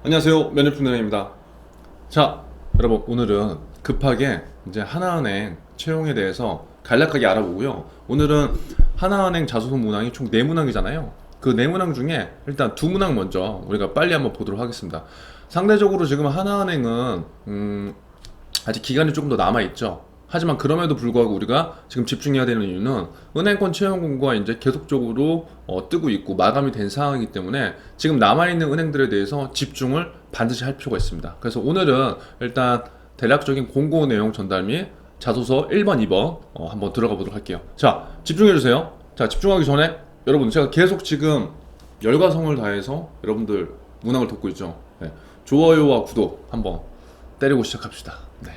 안녕하세요, 면접팀장입니다. 자, 여러분, 오늘은 급하게 이제 하나은행 채용에 대해서 간략하게 알아보고요. 오늘은 하나은행 자소서 문항이 총 4문항이잖아요. 그 4문항 중에 일단 2문항 먼저 우리가 빨리 한번 보도록 하겠습니다. 상대적으로 지금 하나은행은 아직 기간이 조금 더 남아있죠. 하지만 그럼에도 불구하고 우리가 지금 집중해야 되는 이유는 은행권 채용 공고가 이제 계속적으로 뜨고 있고 마감이 된 상황이기 때문에 지금 남아있는 은행들에 대해서 집중을 반드시 할 필요가 있습니다. 그래서 오늘은 일단 대략적인 공고 내용 전달 및 자소서 1번, 2번 한번 들어가 보도록 할게요. 자, 집중해주세요. 자, 집중하기 전에 여러분, 제가 계속 지금 열과성을 다해서 여러분들 문항을 돕고 있죠. 네. 좋아요와 구독 한번 때리고 시작합시다. 네.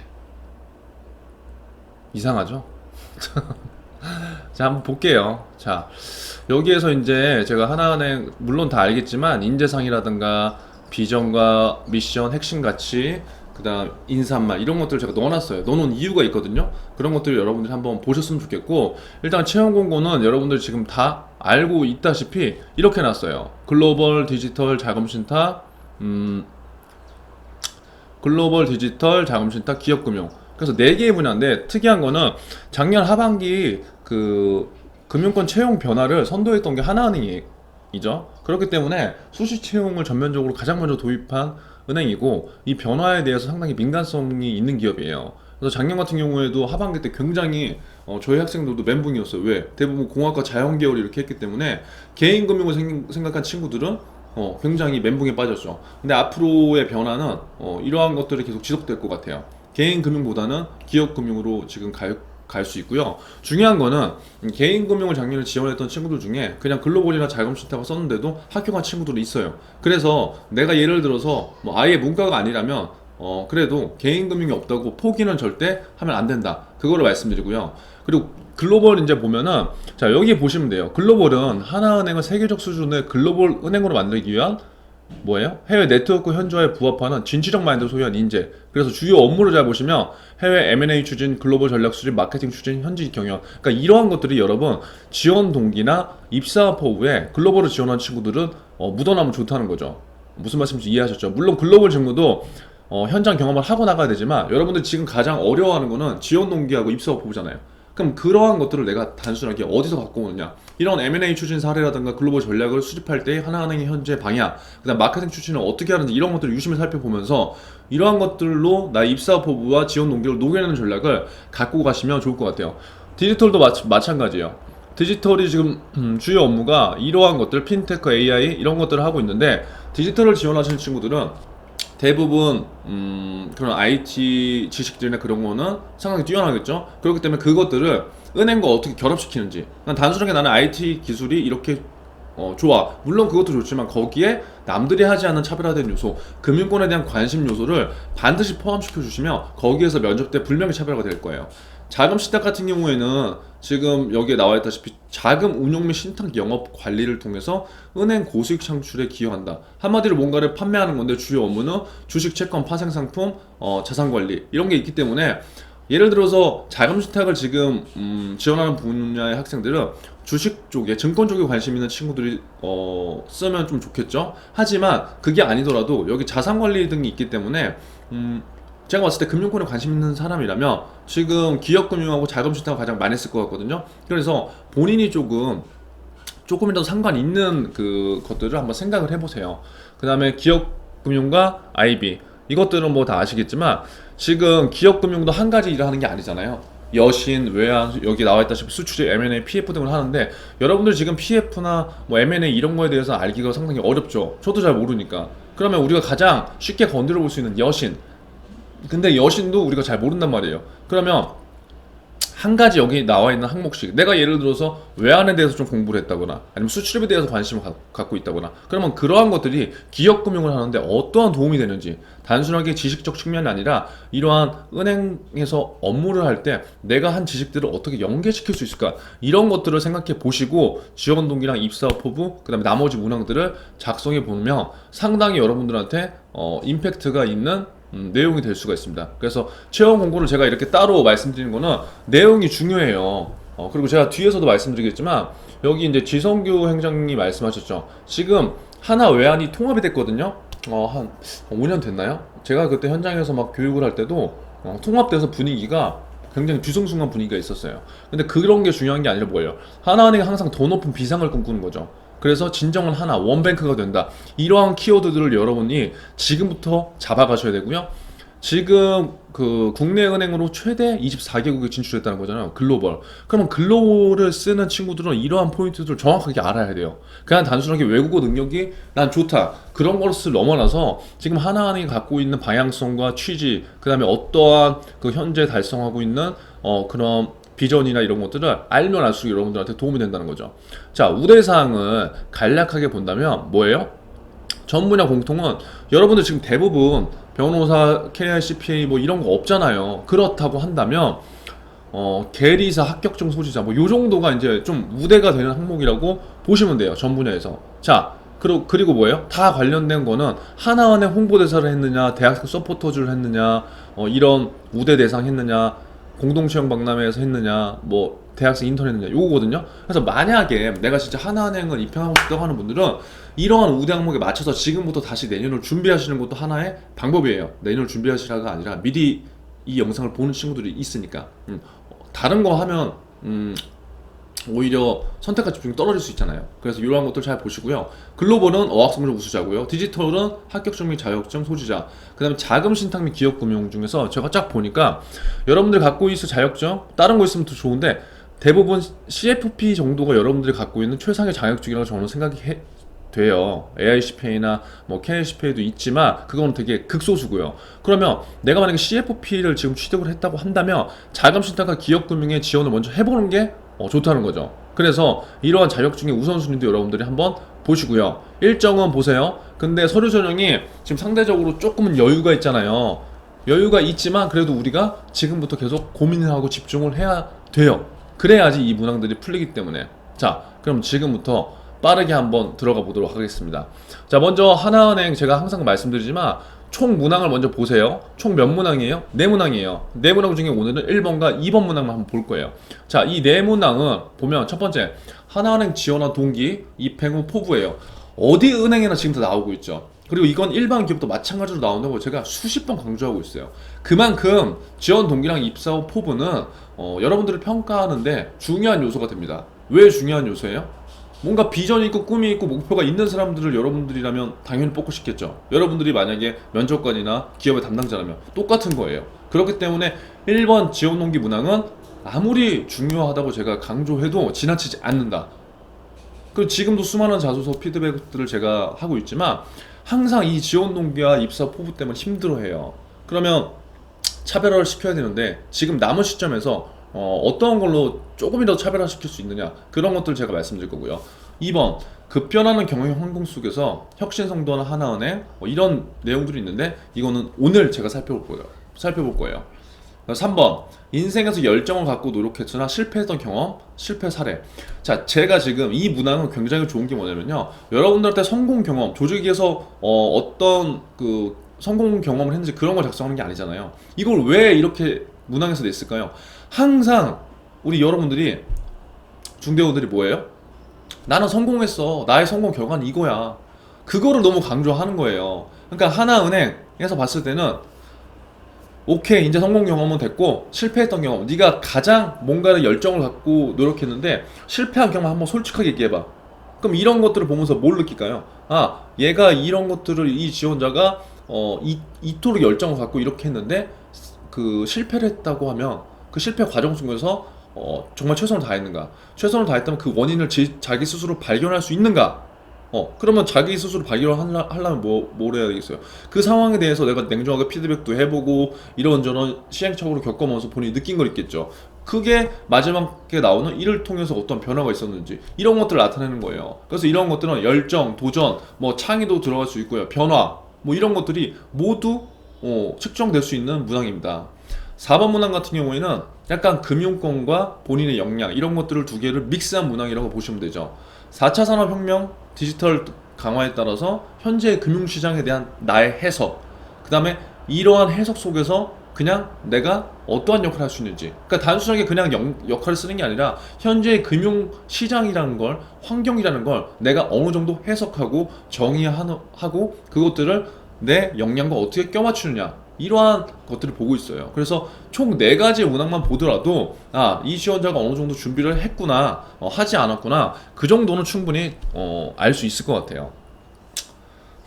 이상하죠? 자, 한번 볼게요. 자, 여기에서 이제 제가 하나은행 물론 다 알겠지만 인재상이라든가 비전과 미션, 핵심 가치, 그다음 인사말 이런 것들을 제가 넣어놨어요. 넣어놓은 이유가 있거든요. 그런 것들을 여러분들이 한번 보셨으면 좋겠고, 일단 채용 공고는 여러분들 지금 다 알고 있다시피 이렇게 놨어요. 글로벌 디지털 자금신탁, 글로벌 디지털 자금신탁 기업금융. 그래서 4개의 분야인데 특이한 거는 작년 하반기 그 금융권 채용 변화를 선도했던 게 하나은행이죠. 그렇기 때문에 수시 채용을 전면적으로 가장 먼저 도입한 은행이고, 이 변화에 대해서 상당히 민감성이 있는 기업이에요. 그래서 작년 같은 경우에도 하반기 때 굉장히 저희 학생들도 멘붕이었어요. 왜? 대부분 공학과 자연계열 이렇게 했기 때문에 개인 금융을 생각한 친구들은 굉장히 멘붕에 빠졌죠. 근데 앞으로의 변화는 이러한 것들이 계속 지속될 것 같아요. 개인 금융보다는 기업 금융으로 지금 갈 수 있고요. 중요한 거는 개인 금융을 작년에 지원했던 친구들 중에 그냥 글로벌이나 자금신탁을 썼는데도 합격한 친구들이 있어요. 그래서 내가 예를 들어서 뭐 아예 문과가 아니라면 그래도 개인 금융이 없다고 포기는 절대 하면 안 된다. 그거를 말씀드리고요. 그리고 글로벌 이제 보면은, 자, 여기 보시면 돼요. 글로벌은 하나은행을 세계적 수준의 글로벌 은행으로 만들기 위한 뭐예요? 해외 네트워크 현저에 부합하는 진취적 마인드를 소유한 인재. 그래서 주요 업무를 잘 보시면 해외 M&A 추진, 글로벌 전략 수립, 마케팅 추진, 현지 경영. 그러니까 이러한 것들이 여러분 지원 동기나 입사 포부에 글로벌을 지원한 친구들은 묻어나면 좋다는 거죠. 무슨 말씀인지 이해하셨죠? 물론 글로벌 직무도 현장 경험을 하고 나가야 되지만, 여러분들 지금 가장 어려워하는 거는 지원 동기하고 입사 포부잖아요. 그럼 그러한 것들을 내가 단순하게 어디서 갖고 오느냐, 이런 M&A 추진 사례라든가 글로벌 전략을 수립할 때 하나은행의 현재 방향, 그다음 마케팅 추진을 어떻게 하는지 이런 것들을 유심히 살펴보면서 이러한 것들로 나의 입사 포부와 지원 동기를 녹여내는 전략을 갖고 가시면 좋을 것 같아요. 디지털도 마찬가지예요. 디지털이 지금 주요 업무가 이러한 것들, 핀테크, AI 이런 것들을 하고 있는데, 디지털을 지원하시는 친구들은 대부분 그런 IT 지식들이나 그런 거는 상당히 뛰어나겠죠. 그렇기 때문에 그것들을 은행과 어떻게 결합시키는지, 난 단순하게 나는 IT 기술이 이렇게 좋아, 물론 그것도 좋지만 거기에 남들이 하지 않는 차별화된 요소, 금융권에 대한 관심 요소를 반드시 포함시켜 주시면 거기에서 면접 때 분명히 차별화가 될 거예요. 자금 신탁 같은 경우에는 지금 여기에 나와 있다시피 자금 운용 및 신탁 영업 관리를 통해서 은행 고수익 창출에 기여한다. 한마디로 뭔가를 판매하는 건데 주요 업무는 주식, 채권, 파생 상품, 자산 관리 이런 게 있기 때문에, 예를 들어서 자금 신탁을 지금 지원하는 분야의 학생들은 주식 쪽에, 증권 쪽에 관심 있는 친구들이 쓰면 좀 좋겠죠. 하지만 그게 아니더라도 여기 자산 관리 등이 있기 때문에 제가 봤을 때 금융권에 관심 있는 사람이라면 지금 기업금융하고 자금신탁을 가장 많이 쓸 것 같거든요. 그래서 본인이 조금이라도 상관 있는 그 것들을 한번 생각을 해보세요. 그 다음에 기업금융과 IB, 이것들은 뭐 다 아시겠지만 지금 기업금융도 한 가지 일을 하는 게 아니잖아요. 여신, 외환, 여기 나와있다시피 수출입, M&A, PF 등을 하는데, 여러분들 지금 PF나 뭐 M&A 이런 거에 대해서 알기가 상당히 어렵죠. 저도 잘 모르니까. 그러면 우리가 가장 쉽게 건드려 볼 수 있는 여신, 근데 여신도 우리가 잘 모른단 말이에요. 그러면 한 가지 여기 나와 있는 항목씩, 내가 예를 들어서 외환에 대해서 좀 공부를 했다거나 아니면 수출입에 대해서 관심을 갖고 있다거나, 그러면 그러한 것들이 기업금융을 하는데 어떠한 도움이 되는지, 단순하게 지식적 측면이 아니라 이러한 은행에서 업무를 할 때 내가 한 지식들을 어떻게 연계시킬 수 있을까, 이런 것들을 생각해 보시고 지원 동기랑 입사 포부, 그 다음에 나머지 문항들을 작성해 보면 상당히 여러분들한테 임팩트가 있는 내용이 될 수가 있습니다. 그래서 채용 공고를 제가 이렇게 따로 말씀드리는 거는 내용이 중요해요. 그리고 제가 뒤에서도 말씀드리겠지만, 여기 이제 지성규 행장님이 말씀하셨죠. 지금 하나 외환이 통합이 됐거든요. 한 5년 됐나요? 제가 그때 현장에서 막 교육을 할 때도 통합돼서 분위기가 굉장히 뒤숭숭한 분위기가 있었어요. 근데 그런 게 중요한 게 아니라 뭐예요? 하나은행이 항상 더 높은 비상을 꿈꾸는 거죠. 그래서 진정은 하나, 원뱅크가 된다. 이러한 키워드들을 여러분이 지금부터 잡아가셔야 되고요. 지금 그 국내 은행으로 최대 24개국에 진출했다는 거잖아요. 글로벌. 그러면 글로벌을 쓰는 친구들은 이러한 포인트들을 정확하게 알아야 돼요. 그냥 단순하게 외국어 능력이 난 좋다. 그런 것을 넘어나서 지금 하나은행이 갖고 있는 방향성과 취지, 그 다음에 어떠한 그 현재 달성하고 있는 그런 비전이나 이런 것들을 알면 알수록 여러분들한테 도움이 된다는 거죠. 자, 우대사항을 간략하게 본다면 뭐예요? 전 분야 공통은 여러분들 지금 대부분 변호사, KICPA 뭐 이런 거 없잖아요. 그렇다고 한다면 계리사, 합격증 소지자 뭐 요 정도가 이제 좀 우대가 되는 항목이라고 보시면 돼요. 전 분야에서. 자, 그리고 뭐예요? 다 관련된 거는 하나은행 홍보대사를 했느냐, 대학생 서포터즈를 했느냐, 이런 우대 대상 했느냐, 공동채용 박람회에서 했느냐, 뭐 대학생 인턴 했느냐, 요거거든요. 그래서 만약에 내가 진짜 하나은행을 입행하고 싶다고 하는 분들은 이러한 우대 항목에 맞춰서 지금부터 다시 내년을 준비하시는 것도 하나의 방법이에요. 내년을 준비하시라가 아니라 미리 이 영상을 보는 친구들이 있으니까. 다른 거 하면 오히려 선택과 집중이 떨어질 수 있잖아요. 그래서 이러한 것들 잘 보시고요. 글로벌은 어학성적 우수자고요. 디지털은 합격증 및 자격증 소지자. 그 다음에 자금 신탁 및 기업금융 중에서 제가 쫙 보니까 여러분들 갖고 있을 자격증 다른 거 있으면 더 좋은데 대부분 CFP 정도가 여러분들이 갖고 있는 최상의 자격증이라고 저는 생각이 돼요. AICPA나 뭐 KICPA도 있지만 그건 되게 극소수고요. 그러면 내가 만약에 CFP를 지금 취득을 했다고 한다면 자금 신탁과 기업금융의 지원을 먼저 해보는 게 좋다는 거죠. 그래서 이러한 자격증의 우선순위도 여러분들이 한번 보시고요. 일정은 보세요. 근데 서류 전형이 지금 상대적으로 조금은 여유가 있잖아요. 여유가 있지만 그래도 우리가 지금부터 계속 고민을 하고 집중을 해야 돼요. 그래야지 이 문항들이 풀리기 때문에. 자, 그럼 지금부터 빠르게 한번 들어가 보도록 하겠습니다. 자, 먼저 하나은행 제가 항상 말씀드리지만 총 문항을 먼저 보세요. 총 몇 문항이에요? 네 문항이에요. 네 문항 중에 오늘은 1번과 2번 문항만 한번 볼 거예요. 자, 이 네 문항은 보면 첫 번째 하나은행 지원한 동기 입행 후 포부예요. 어디 은행이나 지금 다 나오고 있죠. 그리고 이건 일반 기업도 마찬가지로 나온다고 제가 수십 번 강조하고 있어요. 그만큼 지원 동기랑 입사 후 포부는 여러분들을 평가하는데 중요한 요소가 됩니다. 왜 중요한 요소예요? 뭔가 비전이 있고 꿈이 있고 목표가 있는 사람들을 여러분들이라면 당연히 뽑고 싶겠죠. 여러분들이 만약에 면접관이나 기업의 담당자라면 똑같은 거예요. 그렇기 때문에 1번 지원 동기 문항은 아무리 중요하다고 제가 강조해도 지나치지 않는다. 그리고 지금도 수많은 자소서 피드백들을 제가 하고 있지만 항상 이 지원 동기와 입사 포부 때문에 힘들어해요. 그러면 차별화를 시켜야 되는데 지금 남은 시점에서 어떤 걸로 조금이라도 차별화시킬 수 있느냐, 그런 것들을 제가 말씀드릴 거고요. 2번 급변하는 경영 환경 속에서 혁신 성도하는 하나은행, 이런 내용들이 있는데 이거는 오늘 제가 살펴볼 거예요. 3번 인생에서 열정을 갖고 노력했으나 실패했던 경험, 실패 사례. 자, 제가 지금 이 문항은 굉장히 좋은 게 뭐냐면요, 여러분들한테 성공 경험, 조직에서 어떤 그 성공 경험을 했는지 그런 걸 작성하는 게 아니잖아요. 이걸 왜 이렇게 문항에서 냈을까요? 항상 우리 여러분들이, 중대원들이 뭐예요? 나는 성공했어, 나의 성공 결과는 이거야, 그거를 너무 강조하는 거예요. 그러니까 하나은행에서 봤을 때는 오케이, 이제 성공 경험은 됐고 실패했던 경험, 네가 가장 뭔가를 열정을 갖고 노력했는데 실패한 경험 한번 솔직하게 얘기해봐. 그럼 이런 것들을 보면서 뭘 느낄까요? 아, 얘가 이런 것들을, 이 지원자가 이토록 열정을 갖고 이렇게 했는데 그 실패를 했다고 하면 그 실패 과정 속에서 정말 최선을 다했는가? 최선을 다했다면 그 원인을 자기 스스로 발견할 수 있는가? 그러면 자기 스스로 발견하려면 뭘 해야 되겠어요? 그 상황에 대해서 내가 냉정하게 피드백도 해보고 이런저런 시행착오를 겪으면서 본인이 느낀 걸 있겠죠. 그게 마지막에 나오는 일을 통해서 어떤 변화가 있었는지, 이런 것들을 나타내는 거예요. 그래서 이런 것들은 열정, 도전, 뭐 창의도 들어갈 수 있고요. 변화, 뭐 이런 것들이 모두 측정될 수 있는 문항입니다. 4번 문항 같은 경우에는 약간 금융권과 본인의 역량, 이런 것들을 두 개를 믹스한 문항이라고 보시면 되죠. 4차 산업혁명, 디지털 강화에 따라서 현재의 금융시장에 대한 나의 해석, 그 다음에 이러한 해석 속에서 그냥 내가 어떠한 역할을 할 수 있는지, 그러니까 단순하게 그냥 역할을 쓰는 게 아니라 현재의 금융 시장이라는 걸, 환경이라는 걸 내가 어느 정도 해석하고 정의하고 그것들을 내 역량과 어떻게 껴맞추느냐, 이러한 것들을 보고 있어요. 그래서 총 4가지의 문항만 보더라도 이 지원자가 어느 정도 준비를 했구나, 하지 않았구나, 그 정도는 충분히 알 수 있을 것 같아요.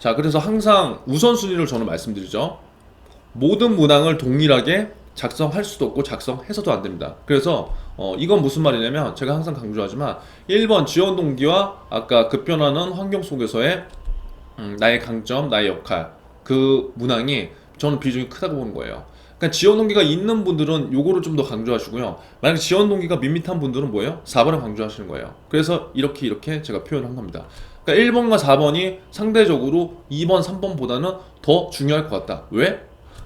자, 그래서 항상 우선순위를 저는 말씀드리죠. 모든 문항을 동일하게 작성할 수도 없고 작성해서도 안 됩니다. 그래서 이건 무슨 말이냐면, 제가 항상 강조하지만 1번 지원 동기와 아까 급변하는 환경 속에서의 나의 강점, 나의 역할, 그 문항이 저는 비중이 크다고 보는 거예요. 그러니까 지원 동기가 있는 분들은 요거를 좀 더 강조하시고요. 만약에 지원 동기가 밋밋한 분들은 뭐예요? 4번을 강조하시는 거예요. 그래서 이렇게 제가 표현을 한 겁니다. 그러니까 1번과 4번이 상대적으로 2번, 3번보다는 더 중요할 것 같다. 왜?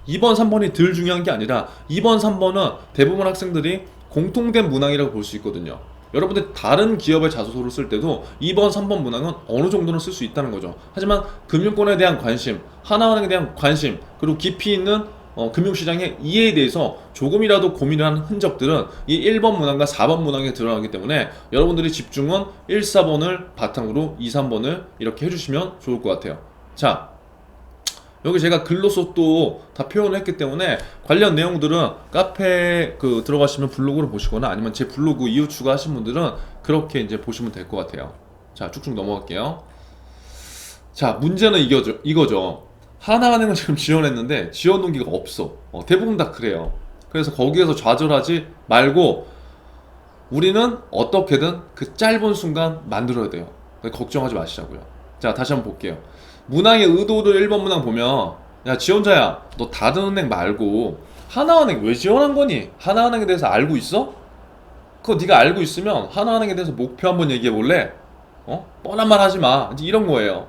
2번, 3번이 덜 중요한 게 아니라 2번, 3번은 대부분 학생들이 공통된 문항이라고 볼 수 있거든요. 여러분들 다른 기업의 자소서를 쓸 때도 2번, 3번 문항은 어느 정도는 쓸 수 있다는 거죠. 하지만 금융권에 대한 관심, 하나은행에 대한 관심, 그리고 깊이 있는 금융시장의 이해에 대해서 조금이라도 고민을 하는 흔적들은 이 1번 문항과 4번 문항에 드러나기 때문에 여러분들이 집중은 1, 4번을 바탕으로 2, 3번을 이렇게 해주시면 좋을 것 같아요. 자, 여기 제가 글로써 또 다 표현을 했기 때문에 관련 내용들은 카페 들어가시면 블로그를 보시거나 아니면 제 블로그 이후 추가하신 분들은 그렇게 이제 보시면 될 것 같아요. 자, 쭉쭉 넘어갈게요. 자, 문제는 이거죠. 하나은행을 지금 지원했는데 지원 동기가 없어. 대부분 다 그래요. 그래서 거기에서 좌절하지 말고 우리는 어떻게든 그 짧은 순간 만들어야 돼요. 걱정하지 마시자고요. 자, 다시 한번 볼게요. 문항의 의도를 1번 문항 보면, 야 지원자야, 너 다른 은행 말고 하나은행 왜 지원한 거니? 하나은행에 대해서 알고 있어? 그거 네가 알고 있으면 하나은행에 대해서 목표 한번 얘기해 볼래? 뻔한 말 하지 마. 이제 이런 거예요.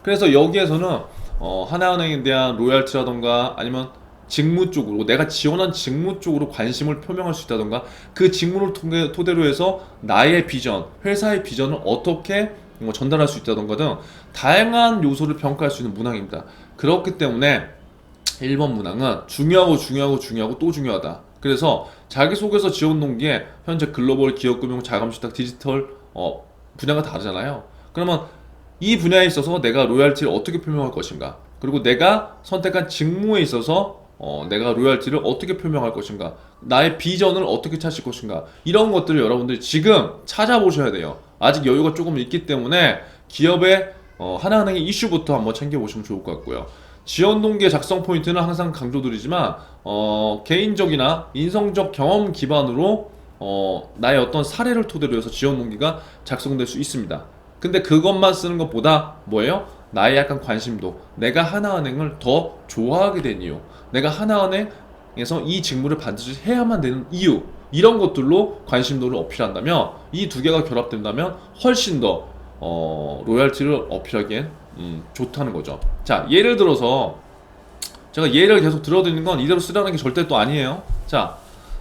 그래서 여기에서는 하나은행에 대한 로열티라던가 아니면 직무 쪽으로, 내가 지원한 직무 쪽으로 관심을 표명할 수 있다던가, 그 직무를 토대로 해서 나의 비전, 회사의 비전을 어떻게 전달할 수 있다던가 등 다양한 요소를 평가할 수 있는 문항입니다. 그렇기 때문에 1번 문항은 중요하고 또 중요하다. 그래서 자기소개서 지원 동기에 현재 글로벌 기업금융 자금신탁 디지털 분야가 다르잖아요. 그러면 이 분야에 있어서 내가 로열티를 어떻게 표명할 것인가, 그리고 내가 선택한 직무에 있어서 내가 로열티를 어떻게 표명할 것인가, 나의 비전을 어떻게 찾을 것인가, 이런 것들을 여러분들이 지금 찾아보셔야 돼요. 아직 여유가 조금 있기 때문에 기업의 하나은행의 이슈부터 한번 챙겨보시면 좋을 것 같고요. 지원 동기의 작성 포인트는 항상 강조드리지만 개인적이나 인성적 경험 기반으로 나의 어떤 사례를 토대로 해서 지원 동기가 작성될 수 있습니다. 근데 그것만 쓰는 것보다 뭐예요? 나의 약간 관심도, 내가 하나은행을 더 좋아하게 된 이유, 내가 하나은행에서 이 직무를 반드시 해야만 되는 이유, 이런 것들로 관심도를 어필한다면, 이 두 개가 결합된다면 훨씬 더 로열티를 어필하기엔 좋다는 거죠. 자, 예를 들어서 제가 예를 계속 들어드리는 건 이대로 쓰라는 게 절대 또 아니에요. 자,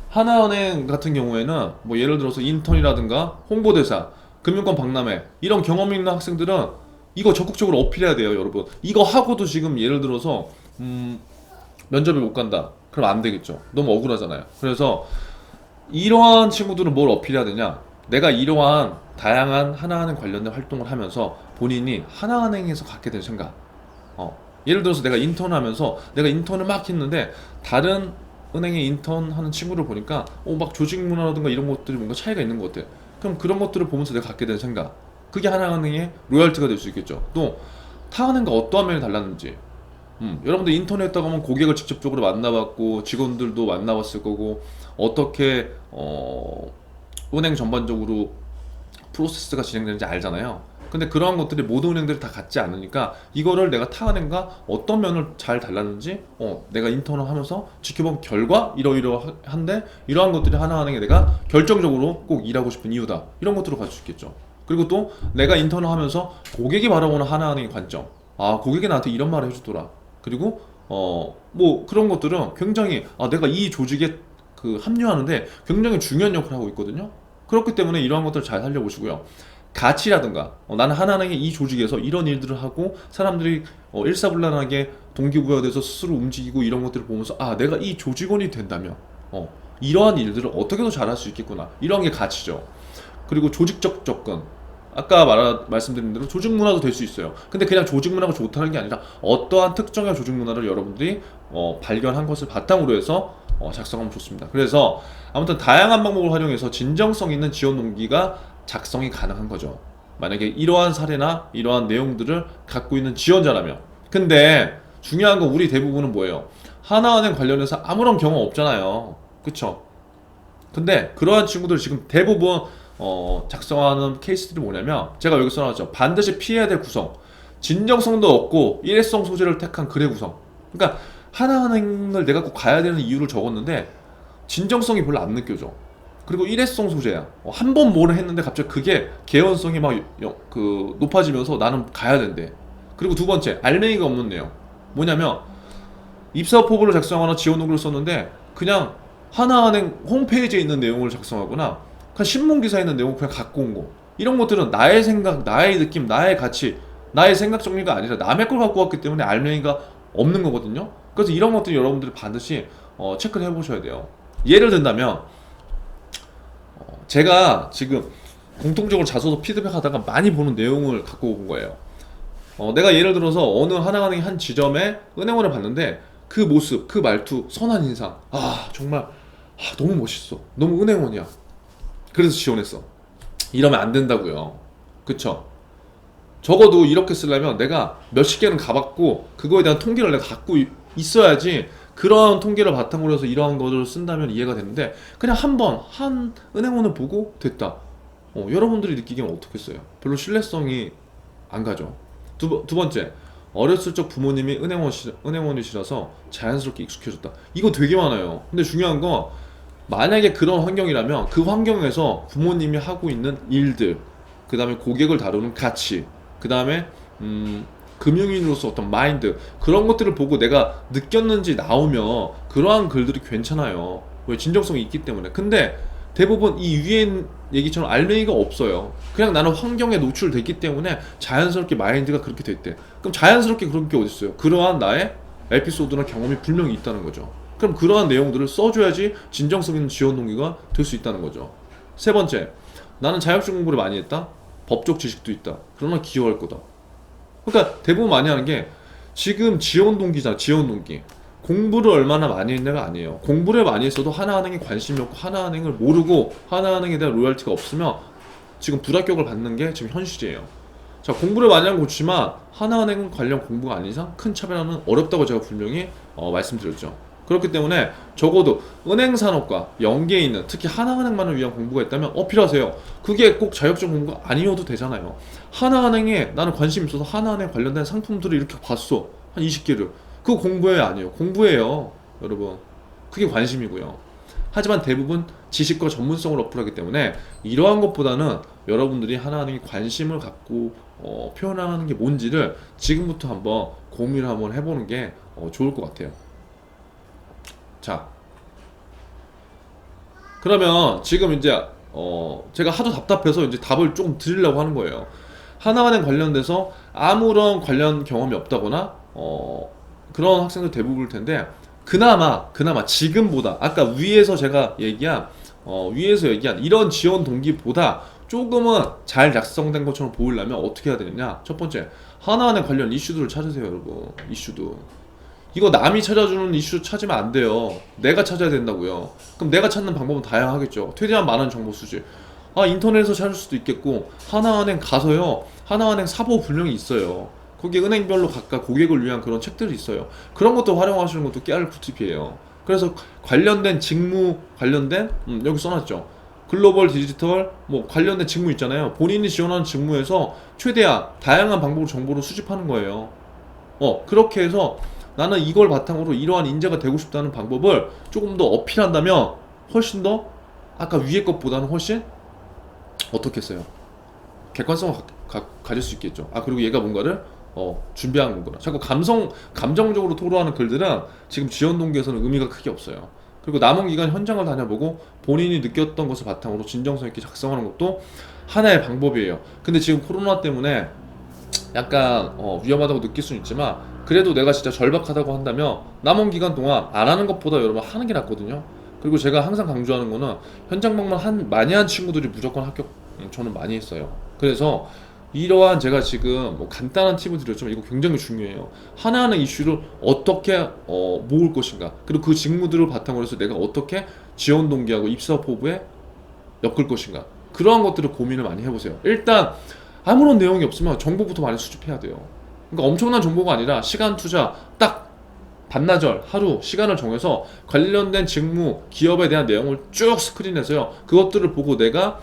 하나은행 같은 경우에는 뭐 예를 들어서 인턴이라든가 홍보대사, 금융권 박람회, 이런 경험 있는 학생들은 이거 적극적으로 어필해야 돼요. 여러분, 이거 하고도 지금 예를 들어서 면접에 못 간다, 그럼 안 되겠죠. 너무 억울하잖아요. 그래서 이러한 친구들은 뭘 어필해야 되냐, 내가 이러한 다양한 하나은행 관련된 활동을 하면서 본인이 하나은행에서 갖게 된 생각, 예를 들어서 내가 인턴을 하면서 내가 인턴을 막 했는데 다른 은행에 인턴하는 친구를 보니까 막 조직 문화라든가 이런 것들이 뭔가 차이가 있는 것 같아. 그럼 그런 것들을 보면서 내가 갖게 된 생각, 그게 하나은행의 로열티가 될 수 있겠죠. 또 타은행과 어떠한 면이 달랐는지, 여러분들 인턴에 했다고 하면 고객을 직접적으로 만나봤고 직원들도 만나봤을 거고, 어떻게 은행 전반적으로 프로세스가 진행되는지 알잖아요. 근데 그러한 것들이 모든 은행들이 다 같지 않으니까 이거를 내가 타은행과 어떤 면을 잘 달랐는지 내가 인턴을 하면서 지켜본 결과 이러이러한데 이러한 것들이 하나은행에 내가 결정적으로 꼭 일하고 싶은 이유다, 이런 것들을 가질 수 있겠죠. 그리고 또 내가 인턴을 하면서 고객이 바라보는 하나은행의 관점, 고객이 나한테 이런 말을 해주더라, 그리고 뭐 그런 것들은 굉장히 내가 이 조직에 합류하는데 굉장히 중요한 역할을 하고 있거든요. 그렇기 때문에 이러한 것들을 잘 살려보시고요. 가치라든가 나는 하나은행의 이 조직에서 이런 일들을 하고 사람들이 일사불란하게 동기부여돼서 스스로 움직이고 이런 것들을 보면서 아 내가 이 조직원이 된다면 이러한 일들을 어떻게 더 잘할 수 있겠구나 이런 게 가치죠. 그리고 조직적 접근 아까 말씀드린 대로 조직 문화도 될 수 있어요. 근데 그냥 조직 문화가 좋다는 게 아니라 어떠한 특정의 조직 문화를 여러분들이 발견한 것을 바탕으로 해서 작성하면 좋습니다. 그래서 아무튼 다양한 방법을 활용해서 진정성 있는 지원 동기가 작성이 가능한 거죠. 만약에 이러한 사례나 이러한 내용들을 갖고 있는 지원자라면. 근데 중요한 건 우리 대부분은 뭐예요? 하나은행 관련해서 아무런 경험 없잖아요. 그쵸? 근데 그러한 친구들 지금 대부분 작성하는 케이스들이 뭐냐면 제가 여기 써놨죠. 반드시 피해야 될 구성, 진정성도 없고 일회성 소재를 택한 글의 구성. 그러니까 하나은행을 내가 꼭 가야 되는 이유를 적었는데 진정성이 별로 안 느껴져. 그리고 일회성 소재야. 한 번 뭐를 했는데 갑자기 그게 개연성이 막 높아지면서 나는 가야 된대. 그리고 두 번째, 알맹이가 없는 내용. 뭐냐면 입사 포부를 작성하거나 지원 동기를 썼는데 그냥 하나은행 홈페이지에 있는 내용을 작성하거나 그냥 신문 기사에 있는 내용을 그냥 갖고 온 거. 이런 것들은 나의 생각, 나의 느낌, 나의 가치, 나의 생각 정리가 아니라 남의 걸 갖고 왔기 때문에 알맹이가 없는 거거든요. 그래서 이런 것들이 여러분들이 반드시 체크를 해보셔야 돼요. 예를 든다면 제가 지금 공통적으로 자소서 피드백하다가 많이 보는 내용을 갖고 온 거예요. 내가 예를 들어서 어느 하나은행 한 지점에 은행원을 봤는데 그 모습, 그 말투, 선한 인상 정말 너무 멋있어. 너무 은행원이야. 그래서 지원했어. 이러면 안 된다고요. 그쵸? 적어도 이렇게 쓰려면 내가 몇십 개는 가봤고 그거에 대한 통계를 내가 갖고 있어야지 그런 통계를 바탕으로 해서 이러한 것을 쓴다면 이해가 되는데 그냥 한 은행원을 보고 됐다. 여러분들이 느끼기엔 어떻겠어요? 별로 신뢰성이 안 가죠. 두 번째, 어렸을 적 부모님이 은행원이시라서 자연스럽게 익숙해졌다. 이거 되게 많아요. 근데 중요한 건 만약에 그런 환경이라면 그 환경에서 부모님이 하고 있는 일들, 그 다음에 고객을 다루는 가치, 그 다음에 금융인으로서 어떤 마인드 그런 것들을 보고 내가 느꼈는지 나오면 그러한 글들이 괜찮아요. 왜? 진정성이 있기 때문에. 근데 대부분 이 위에 얘기처럼 알맹이가 없어요. 그냥 나는 환경에 노출됐기 때문에 자연스럽게 마인드가 그렇게 됐대. 그럼 자연스럽게 그런 게 어딨어요? 그러한 나의 에피소드나 경험이 분명히 있다는 거죠. 그럼 그러한 내용들을 써줘야지 진정성 있는 지원 동기가 될 수 있다는 거죠. 세 번째, 나는 자격증 공부를 많이 했다. 법적 지식도 있다. 그러나 기여할 거다. 그러니까 대부분 많이 하는 게 지금 지원 동기잖아. 지원 동기. 공부를 얼마나 많이 했냐가 아니에요. 공부를 많이 했어도 하나은행에 관심이 없고 하나은행을 모르고 하나은행에 대한 로열티가 없으면 지금 불합격을 받는 게 지금 현실이에요. 자, 공부를 많이 하면 좋지만 하나은행 관련 공부가 아닌 이상 큰 차별화는 어렵다고 제가 분명히 말씀드렸죠. 그렇기 때문에 적어도 은행산업과 연계해 있는 특히 하나은행만을 위한 공부가 있다면 어필하세요. 그게 꼭 자격증 공부가 아니어도 되잖아요. 하나은행에 나는 관심 있어서 하나은행 관련된 상품들을 이렇게 봤어. 한 20개를. 그거 공부해야 아니에요. 공부해요. 여러분. 그게 관심이고요. 하지만 대부분 지식과 전문성을 어플하기 때문에 이러한 것보다는 여러분들이 하나은행에 관심을 갖고 표현하는 게 뭔지를 지금부터 한번 고민을 한번 해보는 게 좋을 것 같아요. 자, 그러면 지금 이제 제가 하도 답답해서 이제 답을 조금 드리려고 하는 거예요. 하나은행 관련돼서 아무런 관련 경험이 없다거나 그런 학생들 대부분일 텐데 그나마 지금보다 아까 위에서 제가 얘기한 이런 지원 동기보다 조금은 잘 작성된 것처럼 보이려면 어떻게 해야 되느냐. 첫 번째, 하나은행 관련 이슈들을 찾으세요. 여러분. 이슈도 이거 남이 찾아주는 이슈 찾으면 안 돼요. 내가 찾아야 된다고요. 그럼 내가 찾는 방법은 다양하겠죠. 최대한 많은 정보 수집. 인터넷에서 찾을 수도 있겠고 하나은행 가서요. 하나은행 사보 분명히 있어요. 거기 은행별로 각각 고객을 위한 그런 책들이 있어요. 그런 것도 활용하시는 것도 깨알 꿀팁이에요. 그래서 관련된 직무 관련된 여기 써놨죠. 글로벌 디지털 관련된 직무 있잖아요. 본인이 지원하는 직무에서 최대한 다양한 방법으로 정보를 수집하는 거예요. 그렇게 해서 나는 이걸 바탕으로 이러한 인재가 되고 싶다는 방법을 조금 더 어필한다면 훨씬 더 아까 위에 것보다는 훨씬 어떻겠어요? 객관성을 가질 수 있겠죠. 그리고 얘가 뭔가를 준비한 거구나. 자꾸 감정적으로 토로하는 글들은 지금 지원 동기에서는 의미가 크게 없어요. 그리고 남은 기간 현장을 다녀보고 본인이 느꼈던 것을 바탕으로 진정성 있게 작성하는 것도 하나의 방법이에요. 근데 지금 코로나 때문에 약간 위험하다고 느낄 수는 있지만, 그래도 내가 진짜 절박하다고 한다면 남은 기간 동안 안 하는 것보다 여러분 하는 게 낫거든요. 그리고 제가 항상 강조하는 거는 현장 방문 많이 한 친구들이 무조건 합격, 저는 많이 했어요. 그래서 이러한 제가 지금 뭐 간단한 팁을 드렸지만 이거 굉장히 중요해요. 하나하나 이슈를 어떻게 모을 것인가, 그리고 그 직무들을 바탕으로 해서 내가 어떻게 지원 동기하고 입사 포부에 엮을 것인가, 그러한 것들을 고민을 많이 해보세요. 일단 아무런 내용이 없으면 정보부터 많이 수집해야 돼요. 그러니까 엄청난 정보가 아니라 시간 투자, 딱 반나절 하루 시간을 정해서 관련된 직무, 기업에 대한 내용을 쭉 스크린해서요, 그것들을 보고 내가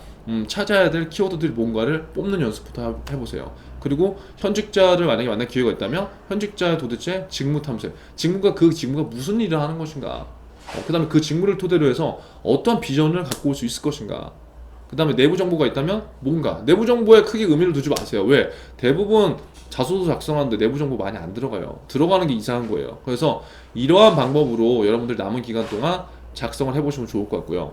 찾아야 될 키워드들이 뭔가를 뽑는 연습부터 해보세요. 그리고 현직자를 만약에 만날 기회가 있다면 현직자의 도대체 직무 탐색, 그 직무가 무슨 일을 하는 것인가, 그 다음에 그 직무를 토대로 해서 어떠한 비전을 갖고 올 수 있을 것인가, 그 다음에 내부 정보가 있다면 뭔가, 내부 정보에 크게 의미를 두지 마세요. 왜? 대부분 자소서 작성하는데 내부 정보 많이 안 들어가요. 들어가는 게 이상한 거예요. 그래서 이러한 방법으로 여러분들 남은 기간 동안 작성을 해보시면 좋을 것 같고요.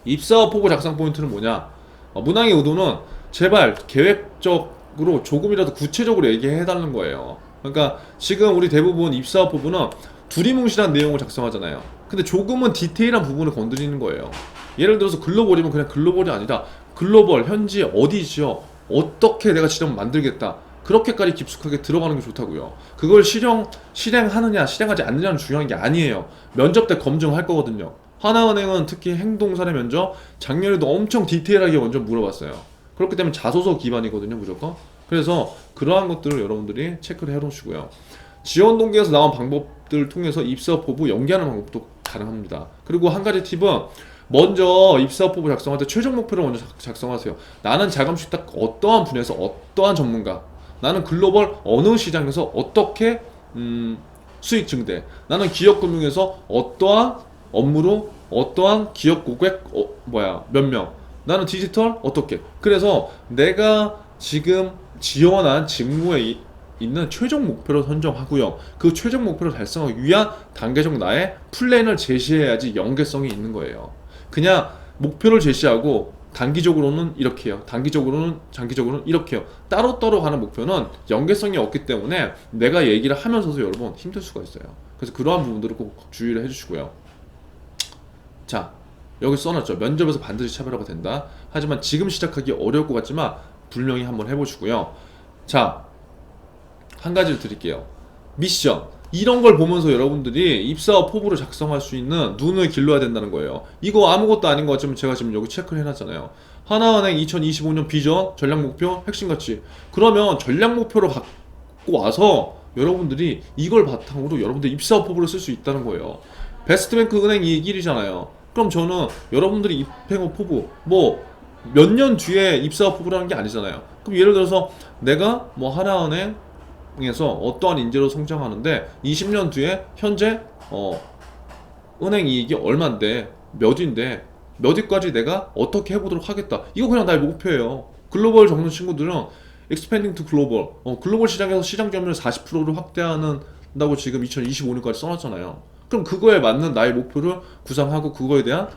입사 포부 작성 포인트는 뭐냐? 문항의 의도는 제발 계획적으로 조금이라도 구체적으로 얘기해달라는 거예요. 그러니까 지금 우리 대부분 입사 포부는 두리뭉실한 내용을 작성하잖아요. 근데 조금은 디테일한 부분을 건드리는 거예요. 예를 들어서 글로벌이면 그냥 글로벌이 아니라 글로벌, 현지, 어디 지역, 어떻게 내가 지점 만들겠다, 그렇게까지 깊숙하게 들어가는 게 좋다고요. 그걸 실행하느냐 실행하지 않느냐는 중요한 게 아니에요. 면접 때 검증할 거거든요. 하나은행은 특히 행동사례 면접 작년에도 엄청 디테일하게 먼저 물어봤어요. 그렇기 때문에 자소서 기반이거든요, 무조건. 그래서 그러한 것들을 여러분들이 체크를 해놓으시고요. 지원 동기에서 나온 방법들을 통해서 입사 포부 연기하는 방법도 가능합니다. 그리고 한 가지 팁은, 먼저 입사 포부 작성할 때 최종 목표를 먼저 작성하세요. 나는 자금식 딱 어떠한 분야에서 어떠한 전문가, 나는 글로벌 어느 시장에서 어떻게 수익 증대, 나는 기업 금융에서 어떠한 업무로 어떠한 기업 고객 몇 명, 나는 디지털 어떻게. 그래서 내가 지금 지원한 직무에 있는 최종 목표를 선정하고요. 그 최종 목표를 달성하기 위한 단계적 나의 플랜을 제시해야지 연계성이 있는 거예요. 그냥 목표를 제시하고 단기적으로는 이렇게 해요, 단기적으로는 장기적으로는 이렇게 해요, 따로따로 가는 목표는 연계성이 없기 때문에 내가 얘기를 하면서도 여러분 힘들 수가 있어요. 그래서 그러한 부분들을 꼭 주의를 해주시고요. 자, 여기 써놨죠. 면접에서 반드시 차별화가 된다. 하지만 지금 시작하기 어려울 것 같지만 분명히 한번 해보시고요. 자, 한 가지를 드릴게요. 미션. 이런 걸 보면서 여러분들이 입사 포부를 작성할 수 있는 눈을 길러야 된다는 거예요. 이거 아무것도 아닌 것 같지만 제가 지금 여기 체크를 해놨잖아요. 하나은행 2025년 비전, 전략 목표, 핵심 가치. 그러면 전략 목표를 갖고 와서 여러분들이 이걸 바탕으로 여러분들 입사 포부를 쓸 수 있다는 거예요. 베스트뱅크 은행 이익 1위잖아요. 그럼 저는 여러분들이 입행업 포부, 뭐 몇 년 뒤에 입사 포부라는 게 아니잖아요. 그럼 예를 들어서 내가 뭐 하나은행에서 어떠한 인재로 성장하는데 20년 뒤에 현재 은행 이익이 얼만데, 몇인데, 몇 위까지 내가 어떻게 해보도록 하겠다. 이거 그냥 나의 목표예요. 글로벌 적는 친구들은 expanding to global, 글로벌 시장에서 시장 점유율 40%를 확대한다고 지금 2025년까지 써놨잖아요. 그럼 그거에 맞는 나의 목표를 구상하고 그거에 대한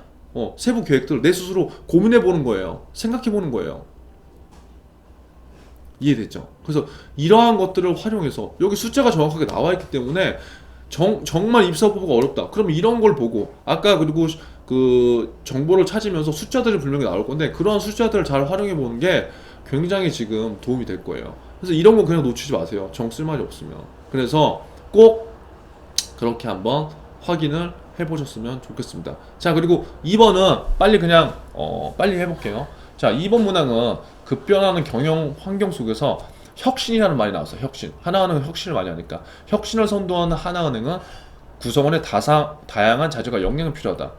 세부 계획들을 내 스스로 고민해보는 거예요. 생각해보는 거예요. 이해됐죠? 그래서 이러한 것들을 활용해서, 여기 숫자가 정확하게 나와있기 때문에 정말 입사 포부가 어렵다. 그럼 이런 걸 보고, 아까 그리고 그 정보를 찾으면서 숫자들이 분명히 나올 건데, 그런 숫자들을 잘 활용해보는 게 굉장히 지금 도움이 될 거예요. 그래서 이런 거 그냥 놓치지 마세요. 정 쓸말이 없으면. 그래서 꼭 그렇게 한번 확인을 해보셨으면 좋겠습니다. 자, 그리고 2번은 빨리 그냥 빨리 해볼게요. 자, 2번 문항은 급변하는 경영 환경 속에서 혁신이라는 말이 나왔어요. 혁신. 하나은행은 혁신을 많이 하니까. 혁신을 선도하는 하나은행은 구성원의 다양한 자질과 역량이 필요하다.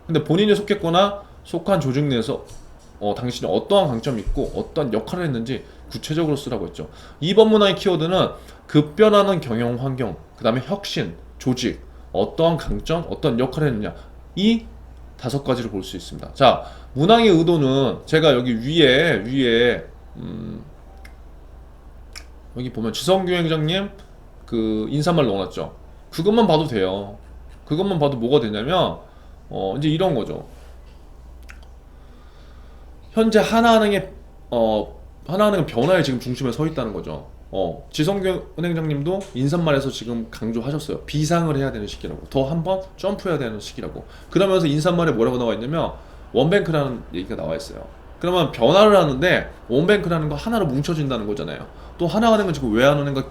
근데 본인이 속했거나 속한 조직 내에서 당신이 어떠한 강점이 있고 어떠한 역할을 했는지 구체적으로 쓰라고 했죠. 2번 문항의 키워드는 급변하는 경영 환경, 그 다음에 혁신, 조직, 어떠한 강점, 어떤 역할을 했느냐, 이 5가지를 볼 수 있습니다. 자, 문항의 의도는 제가 여기 위에 여기 보면 지성규 행장님 그 인사말 넣어놨죠. 그것만 봐도 돼요. 그것만 봐도 뭐가 되냐면 이제 이런 거죠. 현재 하나은행의 하나은행은 변화의 지금 중심에 서 있다는 거죠. 지성규 은행장님도 인사말에서 지금 강조하셨어요. 비상을 해야 되는 시기라고. 더 한번 점프해야 되는 시기라고. 그러면서 인사말에 뭐라고 나와 있냐면 원뱅크라는 얘기가 나와 있어요. 그러면 변화를 하는데 원뱅크라는 거 하나로 뭉쳐진다는 거잖아요. 또 하나은행은 지금 외환은행과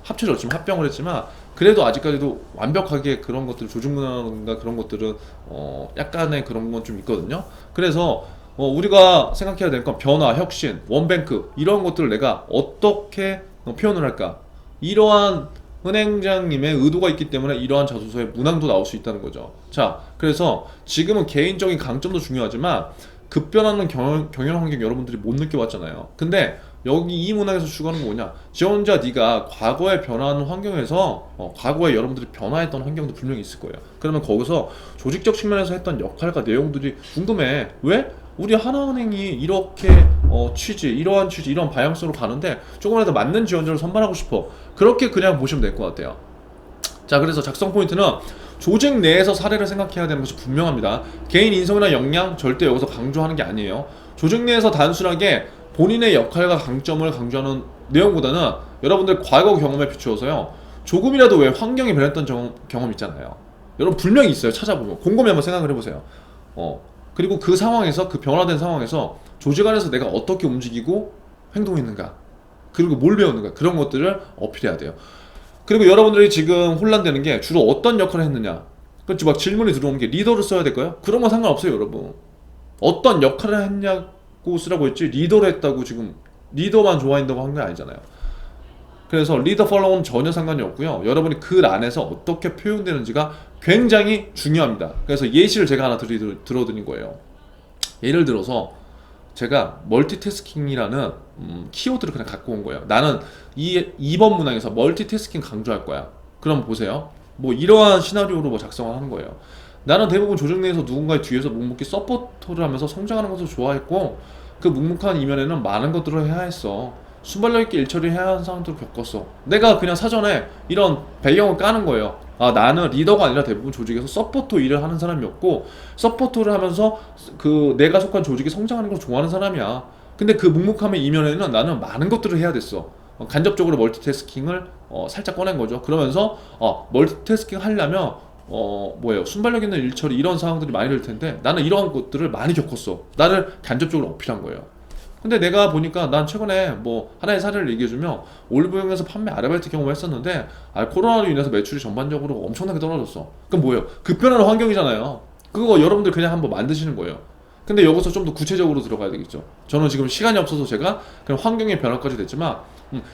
합쳐졌 지금 합병을 했지만 그래도 아직까지도 완벽하게 그런 것들 조직문화인가 그런 것들은 약간의 그런 건 좀 있거든요. 그래서 우리가 생각해야 될 건 변화, 혁신, 원뱅크 이런 것들을 내가 어떻게 표현을 할까? 이러한 은행장님의 의도가 있기 때문에 이러한 자소서에 문항도 나올 수 있다는 거죠. 자, 그래서 지금은 개인적인 강점도 중요하지만 급변하는 경영 환경 여러분들이 못 느껴봤잖아요. 근데 여기 이 문항에서 추구하는 건 뭐냐? 지 혼자 네가 과거에 변화하는 환경에서 과거에 여러분들이 변화했던 환경도 분명히 있을 거예요. 그러면 거기서 조직적 측면에서 했던 역할과 내용들이 궁금해. 왜? 우리 하나은행이 이렇게 이러한 취지, 이러한 방향성으로 가는데 조금이라도 맞는 지원자를 선발하고 싶어. 그렇게 그냥 보시면 될 것 같아요. 자, 그래서 작성 포인트는 조직 내에서 사례를 생각해야 되는 것이 분명합니다. 개인 인성이나 역량 절대 여기서 강조하는 게 아니에요. 조직 내에서 단순하게 본인의 역할과 강점을 강조하는 내용보다는 여러분들 과거 경험에 비추어서요. 조금이라도 왜 환경이 변했던 경험 있잖아요. 여러분 분명히 있어요. 찾아보면 곰곰이 한번 생각을 해보세요. 그리고 그 상황에서 그 변화된 상황에서 조직 안에서 내가 어떻게 움직이고 행동했는가, 그리고 뭘 배웠는가, 그런 것들을 어필해야 돼요. 그리고 여러분들이 지금 혼란되는 게 주로 어떤 역할을 했느냐. 그렇지, 막 질문이 들어오는 게 리더를 써야 될까요? 그런 건 상관없어요, 여러분. 어떤 역할을 했냐고 쓰라고 했지 리더를 했다고 지금 리더만 좋아한다고 한 게 아니잖아요. 그래서 리더 팔로우는 전혀 상관이 없고요. 여러분이 글 안에서 어떻게 표현되는지가 굉장히 중요합니다. 그래서 예시를 제가 하나 들어드린 거예요. 예를 들어서 제가 멀티태스킹이라는 키워드를 그냥 갖고 온 거예요. 나는 2번 문항에서 멀티태스킹 강조할 거야. 그럼 보세요. 뭐 이러한 시나리오로 뭐 작성을 하는 거예요. 나는 대부분 조직 내에서 누군가의 뒤에서 묵묵히 서포터를 하면서 성장하는 것을 좋아했고 그 묵묵한 이면에는 많은 것들을 해야 했어. 순발력 있게 일처리 해야 하는 상황들을 겪었어. 내가 그냥 사전에 이런 배경을 까는 거예요. 아, 나는 리더가 아니라 대부분 조직에서 서포터 일을 하는 사람이었고 서포터를 하면서 그 내가 속한 조직이 성장하는 걸 좋아하는 사람이야. 근데 그 묵묵함의 이면에는 나는 많은 것들을 해야 됐어. 간접적으로 멀티태스킹을 살짝 꺼낸 거죠. 그러면서 멀티태스킹 하려면 뭐예요? 순발력 있는 일처리 이런 상황들이 많이 될 텐데 나는 이러한 것들을 많이 겪었어. 나를 간접적으로 어필한 거예요. 근데 내가 보니까 난 최근에 뭐 하나의 사례를 얘기해주면 올리브영에서 판매 아르바이트 경험을 했었는데 코로나로 인해서 매출이 전반적으로 엄청나게 떨어졌어. 그럼 뭐예요? 급변하는 환경이잖아요. 그거 여러분들 그냥 한번 만드시는 거예요. 근데 여기서 좀 더 구체적으로 들어가야 되겠죠. 저는 지금 시간이 없어서 제가 그냥 환경의 변화까지 됐지만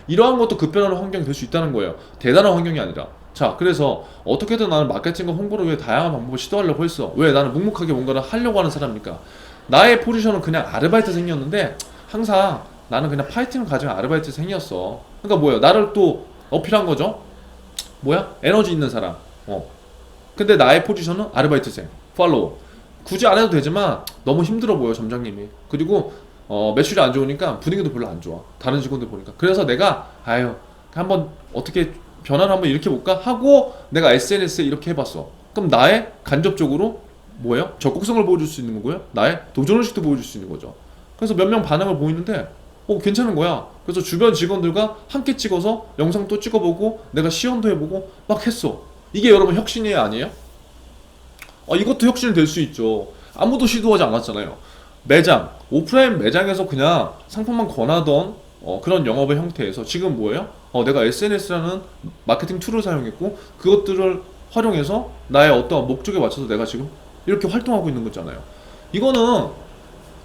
이러한 것도 급변하는 환경이 될 수 있다는 거예요. 대단한 환경이 아니라. 자, 그래서 어떻게든 나는 마케팅과 홍보를 위해 다양한 방법을 시도하려고 했어. 왜? 나는 묵묵하게 뭔가를 하려고 하는 사람이니까. 나의 포지션은 그냥 아르바이트생이었는데 항상 나는 그냥 파이팅을 가진 아르바이트생이었어. 그러니까 뭐야? 나를 또 어필한 거죠. 뭐야? 에너지 있는 사람. 근데 나의 포지션은 아르바이트생, 팔로워. 굳이 안 해도 되지만 너무 힘들어 보여, 점장님이. 그리고 매출이 안 좋으니까 분위기도 별로 안 좋아. 다른 직원들 보니까. 그래서 내가 한번 어떻게 변화를 한번 일으켜볼까 하고 내가 SNS에 이렇게 해봤어. 그럼 나의 간접적으로 뭐예요? 적극성을 보여줄 수 있는 거고요. 나의 도전의식도 보여줄 수 있는 거죠. 그래서 몇 명 반응을 보이는데 괜찮은 거야. 그래서 주변 직원들과 함께 찍어서 영상 또 찍어보고 내가 시연도 해보고 막 했어. 이게 여러분 혁신이 아니에요? 이것도 혁신이 될 수 있죠. 아무도 시도하지 않았잖아요. 매장, 오프라인 매장에서 그냥 상품만 권하던 그런 영업의 형태에서 지금 뭐예요? 내가 SNS라는 마케팅 툴을 사용했고 그것들을 활용해서 나의 어떤 목적에 맞춰서 내가 지금 이렇게 활동하고 있는 거잖아요. 이거는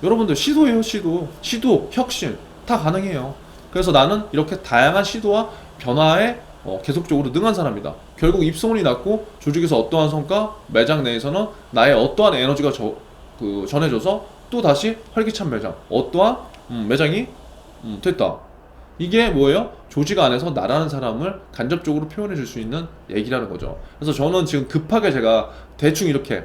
여러분들 시도예요. 시도, 혁신 다 가능해요. 그래서 나는 이렇게 다양한 시도와 변화에 계속적으로 능한 사람이다. 결국 입소문이 났고 조직에서 어떠한 성과, 매장 내에서는 나의 어떠한 에너지가 전해져서 또 다시 활기찬 매장, 어떠한 매장이 됐다. 이게 뭐예요? 조직 안에서 나라는 사람을 간접적으로 표현해 줄 수 있는 얘기라는 거죠. 그래서 저는 지금 급하게 제가 대충 이렇게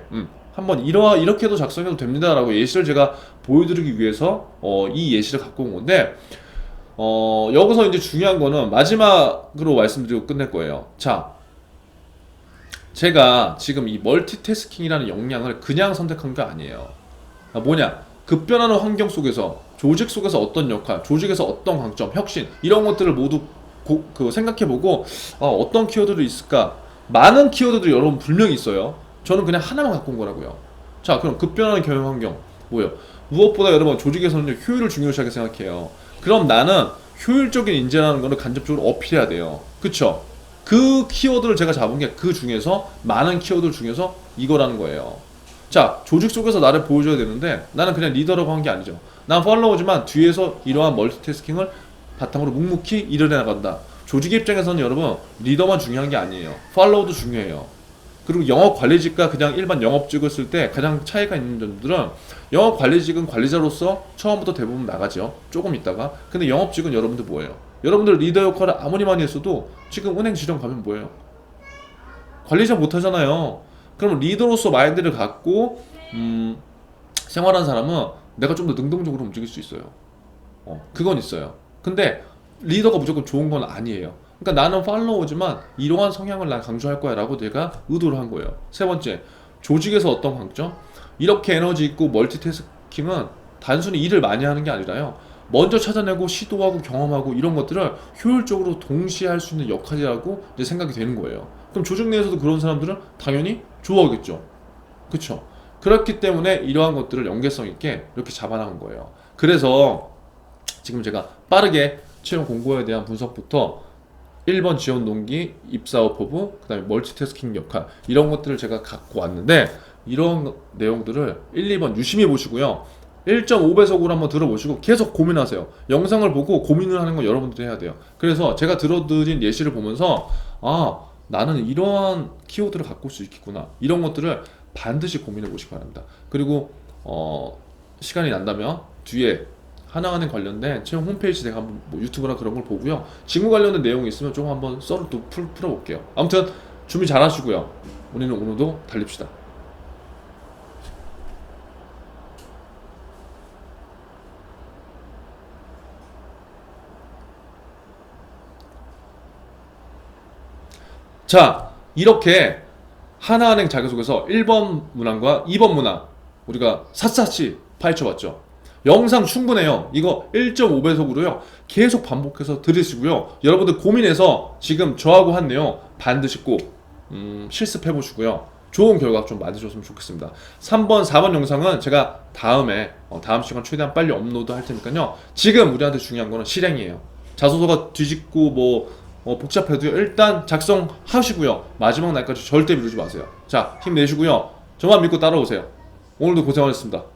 한번 이렇게도 작성해도 됩니다 라고 예시를 제가 보여드리기 위해서 이 예시를 갖고 온 건데 여기서 이제 중요한 거는 마지막으로 말씀드리고 끝낼 거예요. 자, 제가 지금 이 멀티태스킹이라는 역량을 그냥 선택한 게 아니에요. 뭐냐? 급변하는 환경 속에서 조직 속에서 어떤 역할, 조직에서 어떤 강점, 혁신 이런 것들을 모두 생각해보고 어떤 키워드들이 있을까. 많은 키워드들이 여러분 분명히 있어요. 저는 그냥 하나만 갖고 온 거라고요. 자, 그럼 급변하는 경영 환경 뭐예요? 무엇보다 여러분 조직에서는 효율을 중요시하게 생각해요. 그럼 나는 효율적인 인재라는 거를 간접적으로 어필해야 돼요. 그쵸? 그 키워드를 제가 잡은 게 그 중에서 많은 키워드 중에서 이거라는 거예요. 자, 조직 속에서 나를 보여줘야 되는데 나는 그냥 리더라고 한 게 아니죠. 난 팔로워지만 뒤에서 이러한 멀티태스킹을 바탕으로 묵묵히 일을 해나간다. 조직의 입장에서는 여러분 리더만 중요한 게 아니에요. 팔로워도 중요해요. 그리고 영업 관리직과 그냥 일반 영업직을 쓸 때 가장 차이가 있는 점들은 영업 관리직은 관리자로서 처음부터 대부분 나가죠. 조금 있다가. 근데 영업직은 여러분들 뭐예요? 여러분들 리더 역할을 아무리 많이 했어도 지금 은행 지점 가면 뭐예요? 관리자 못 하잖아요. 그럼 리더로서 마인드를 갖고 생활하는 사람은 내가 좀 더 능동적으로 움직일 수 있어요. 그건 있어요. 근데 리더가 무조건 좋은 건 아니에요. 그러니까 나는 팔로워지만 이러한 성향을 난 강조할 거야 라고 내가 의도를 한 거예요. 세 번째, 조직에서 어떤 강점? 이렇게 에너지 있고 멀티태스킹은 단순히 일을 많이 하는 게 아니라요, 먼저 찾아내고 시도하고 경험하고 이런 것들을 효율적으로 동시에 할 수 있는 역할이라고 이제 생각이 되는 거예요. 그럼 조직 내에서도 그런 사람들은 당연히 좋아하겠죠. 그쵸? 그렇기 때문에 이러한 것들을 연계성 있게 이렇게 잡아나간 거예요. 그래서 지금 제가 빠르게 채용 공고에 대한 분석부터 1번 지원 동기, 입사 오퍼부, 그 다음에 멀티태스킹 역할 이런 것들을 제가 갖고 왔는데 이런 내용들을 1, 2번 유심히 보시고요. 1.5배속으로 한번 들어보시고 계속 고민하세요. 영상을 보고 고민을 하는 건 여러분들이 해야 돼요. 그래서 제가 들어드린 예시를 보면서 나는 이러한 키워드를 갖고 올 수 있겠구나. 이런 것들을 반드시 고민해 보시기 바랍니다. 그리고 시간이 난다면 뒤에 하나은행 관련된 채용 홈페이지 제가 한번 유튜브나 그런 걸 보고요. 직무 관련된 내용이 있으면 조금 한번 썰을 또 풀어볼게요. 아무튼 준비 잘 하시고요. 우리는 오늘도 달립시다. 자, 이렇게 하나은행 자기소개서 1번 문항과 2번 문항 우리가 샅샅이 파헤쳐봤죠. 영상 충분해요. 이거 1.5배속으로요 계속 반복해서 들으시고요. 여러분들 고민해서 지금 저하고 한 내용 반드시 꼭 실습해 보시고요. 좋은 결과 좀 맞으셨으면 좋겠습니다. 3번, 4번 영상은 제가 다음에 다음 시간 최대한 빨리 업로드 할 테니까요. 지금 우리한테 중요한 거는 실행이에요. 자소서가 뒤집고 복잡해도 일단 작성하시고요. 마지막 날까지 절대 미루지 마세요. 자, 힘내시고요. 저만 믿고 따라오세요. 오늘도 고생하셨습니다.